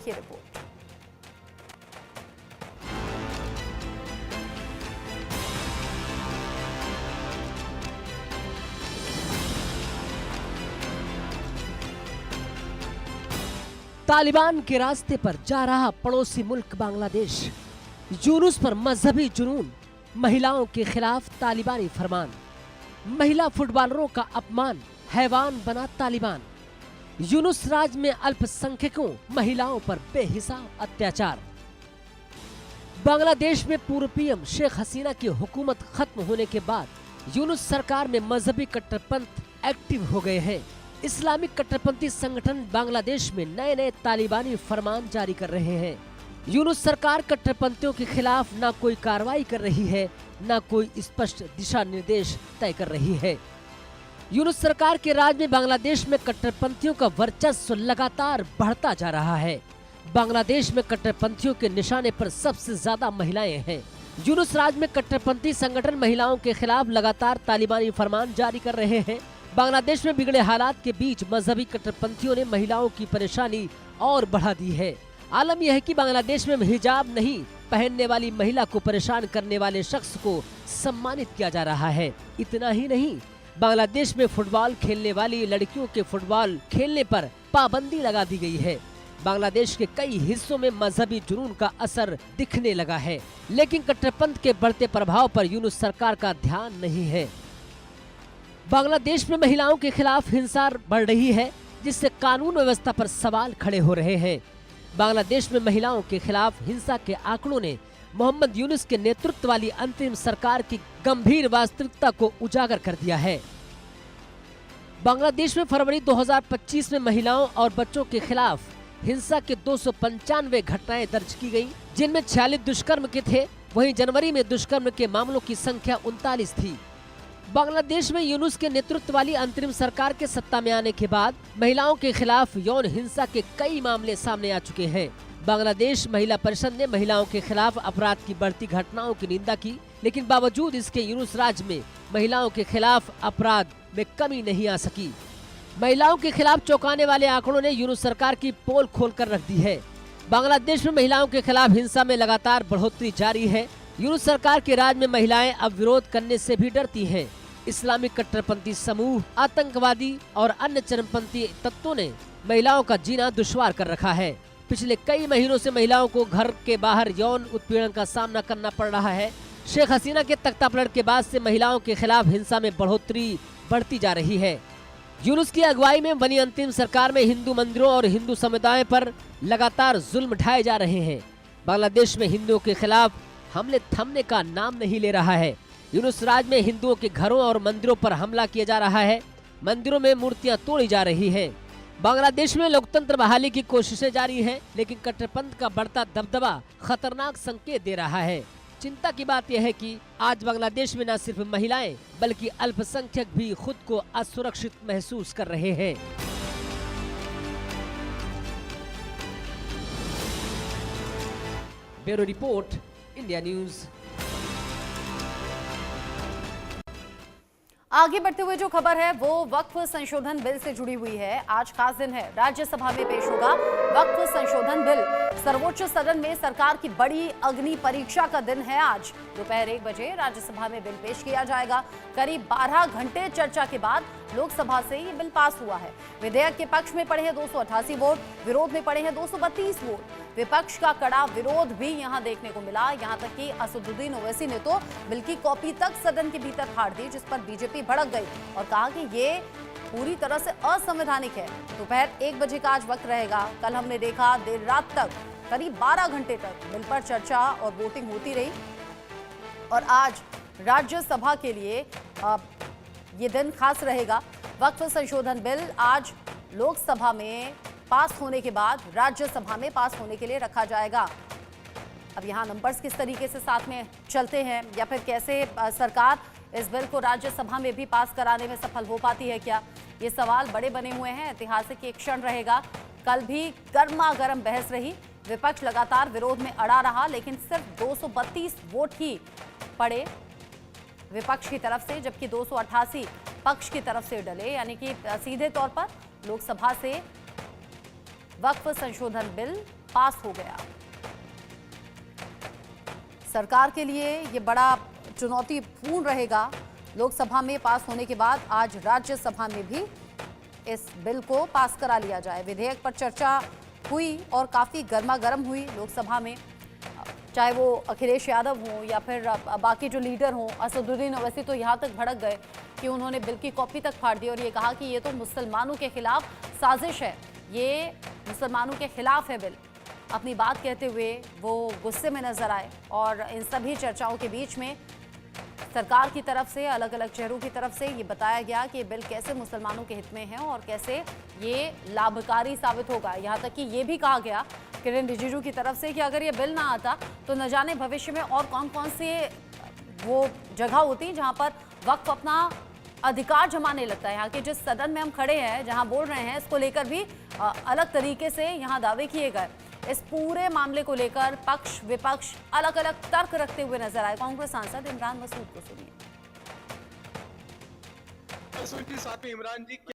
देखिए रिपोर्ट। तालिबान के रास्ते पर जा रहा पड़ोसी मुल्क बांग्लादेश। यूनुस पर मजहबी जुनून, महिलाओं के खिलाफ तालिबानी फरमान, महिला फुटबॉलरों का अपमान, हैवान बना तालिबान। यूनुस राज में अल्पसंख्यकों, महिलाओं पर बेहिसाब अत्याचार। बांग्लादेश में पूर्व पीएम शेख हसीना की हुकूमत खत्म होने के बाद यूनुस सरकार में मजहबी कट्टरपंथ एक्टिव हो गए हैं। इस्लामिक कट्टरपंथी संगठन बांग्लादेश में नए नए तालिबानी फरमान जारी कर रहे हैं। यूनुस सरकार कट्टरपंथियों के खिलाफ न कोई कार्रवाई कर रही है, न कोई स्पष्ट दिशा निर्देश तय कर रही है। यूनुस सरकार के राज में बांग्लादेश में कट्टरपंथियों का वर्चस्व लगातार बढ़ता जा रहा है। बांग्लादेश में कट्टरपंथियों के निशाने पर सबसे ज्यादा महिलाएं हैं। यूनुस राज में कट्टरपंथी संगठन महिलाओं के खिलाफ लगातार तालिबानी फरमान जारी कर रहे हैं। बांग्लादेश में बिगड़े हालात के बीच मजहबी कट्टरपंथियों ने महिलाओं की परेशानी और बढ़ा दी है। आलम यह है कि बांग्लादेश में हिजाब नहीं पहनने वाली महिला को परेशान करने वाले शख्स को सम्मानित किया जा रहा है। इतना ही नहीं, बांग्लादेश में फुटबॉल खेलने वाली लड़कियों के फुटबॉल खेलने पर पाबंदी लगा दी गई है। बांग्लादेश के कई हिस्सों में मजहबी जुनून का असर दिखने लगा है, लेकिन कट्टरपंथ के बढ़ते प्रभाव पर यूनुस सरकार का ध्यान नहीं है। बांग्लादेश में महिलाओं के खिलाफ हिंसा बढ़ रही है, जिससे कानून व्यवस्था पर सवाल खड़े हो रहे हैं। बांग्लादेश में महिलाओं के खिलाफ हिंसा के आंकड़ों ने मोहम्मद यूनुस के नेतृत्व वाली अंतरिम सरकार की गंभीर वास्तविकता को उजागर कर दिया है। बांग्लादेश में फरवरी 2025 में महिलाओं और बच्चों के खिलाफ हिंसा के 295 घटनाएं दर्ज की गयी, जिनमें 46 दुष्कर्म के थे। वहीं जनवरी में दुष्कर्म के मामलों की संख्या 39 थी। बांग्लादेश में यूनुस के नेतृत्व वाली अंतरिम सरकार के सत्ता में आने के बाद महिलाओं के खिलाफ यौन हिंसा के कई मामले सामने आ चुके हैं। बांग्लादेश महिला परिषद ने महिलाओं के खिलाफ अपराध की बढ़ती घटनाओं की निंदा की, लेकिन बावजूद इसके यूनुस राज में महिलाओं के खिलाफ अपराध में कमी नहीं आ सकी। महिलाओं के खिलाफ चौंकाने वाले आंकड़ों ने यूनुस सरकार की पोल खोल कर रख दी है। बांग्लादेश में महिलाओं के खिलाफ हिंसा में लगातार बढ़ोतरी जारी है। यूनुस सरकार के राज में महिलाएं अब विरोध करने से भी डरती हैं। इस्लामिक कट्टरपंथी समूह, आतंकवादी और अन्य चरमपंथी तत्वों ने महिलाओं का जीना दुश्वार कर रखा है। पिछले कई महीनों से महिलाओं को घर के बाहर यौन उत्पीड़न का सामना करना पड़ रहा है। शेख हसीना के तख्तापलट के बाद से महिलाओं के खिलाफ हिंसा में बढ़ोतरी बढ़ती जा रही है। यूनुस की अगुवाई में बनी अंतिम सरकार में हिंदू मंदिरों और हिंदू समुदाय पर लगातार जुल्म ढाए जा रहे हैं। बांग्लादेश में हिंदुओं के खिलाफ हमले थमने का नाम नहीं ले रहा है। यूनुस राज में हिंदुओं के घरों और मंदिरों पर हमला किया जा रहा है। मंदिरों में मूर्तियां तोड़ी जा रही हैं। बांग्लादेश में लोकतंत्र बहाली की कोशिशें जारी हैं, लेकिन कट्टरपंथ का बढ़ता दबदबा खतरनाक संकेत दे रहा है। चिंता की बात यह है कि आज बांग्लादेश में न सिर्फ महिलाएं बल्कि अल्पसंख्यक भी खुद को असुरक्षित महसूस कर रहे हैं। Bureau report, India news. आगे बढ़ते हुए जो खबर है वो वक्फ संशोधन बिल से जुड़ी हुई है। आज खास दिन है, राज्यसभा में पेश होगा वक्फ संशोधन बिल। सर्वोच्च सदन में सरकार की बड़ी अग्नि परीक्षा का दिन है। आज दोपहर 1 बजे राज्यसभा में बिल पेश किया जाएगा। करीब 12 घंटे चर्चा के बाद लोकसभा से ये बिल पास हुआ है। विधेयक के पक्ष में पड़े हैं 288 वोट, विरोध में पड़े हैं 232 वोट। विपक्ष का कड़ा विरोध भी यहां देखने को मिला। यहां तक कि असदुद्दीन ओवैसी ने तो बिल की कॉपी तक सदन के भीतर फाड़ दी, जिस पर बीजेपी भड़क गई और कहा कि ये पूरी तरह से असंवैधानिक है। दोपहर 1 बजे का आज वक्त रहेगा। कल हमने देखा देर रात तक, करीब 12 घंटे तक बिल पर चर्चा और वोटिंग होती रही और आज राज्यसभा के लिए ये दिन खास रहेगा। वक्फ संशोधन बिल आज लोकसभा में पास होने के बाद राज्यसभा में पास होने के लिए रखा जाएगा। अब यहाँ नंबर्स किस तरीके से साथ में चलते हैं या फिर कैसे सरकार इस बिल को राज्यसभा में भी पास कराने में सफल हो पाती है क्या, ये सवाल बड़े बने हुए हैं। ऐतिहासिक एक क्षण रहेगा। कल भी गर्मा गर्म बहस रही। विपक्ष लगातार विरोध में अड़ा रहा, लेकिन सिर्फ 232 वोट ही पड़े विपक्ष की तरफ से, जबकि 288 पक्ष की तरफ से डले। यानी कि सीधे तौर पर लोकसभा से वक्फ संशोधन बिल पास हो गया। सरकार के लिए ये बड़ा चुनौतीपूर्ण रहेगा। लोकसभा में पास होने के बाद आज राज्यसभा में भी इस बिल को पास करा लिया जाए। विधेयक पर चर्चा हुई और काफी गर्मागर्म हुई लोकसभा में, चाहे वो अखिलेश यादव हो या फिर बाकी जो लीडर हों। असदुद्दीन ओवैसी तो यहाँ तक भड़क गए कि उन्होंने बिल की कॉपी तक फाड़ दी और ये कहा कि ये तो मुसलमानों के खिलाफ साजिश है, ये मुसलमानों के खिलाफ है बिल। अपनी बात कहते हुए वो गुस्से में नजर आए और इन सभी चर्चाओं के बीच में सरकार की तरफ से, अलग अलग चेहरों की तरफ से ये बताया गया कि ये बिल कैसे मुसलमानों के हित में है और कैसे ये लाभकारी साबित होगा। यहाँ तक कि ये भी कहा गया किरेन रिजिजू की तरफ से कि अगर ये बिल ना आता तो न जाने भविष्य में और कौन कौन से वो जगह होती जहाँ पर वक्फ अपना अधिकार जमाने लगता है। यहाँ के जिस सदन में हम खड़े हैं, जहाँ बोल रहे हैं, इसको लेकर भी अलग तरीके से यहाँ दावे किए गए। इस पूरे मामले को लेकर पक्ष विपक्ष अलग अलग तर्क रखते हुए नजर आए। कांग्रेस सांसद इमरान मसूद को सुनिए। साथ में इमरान जी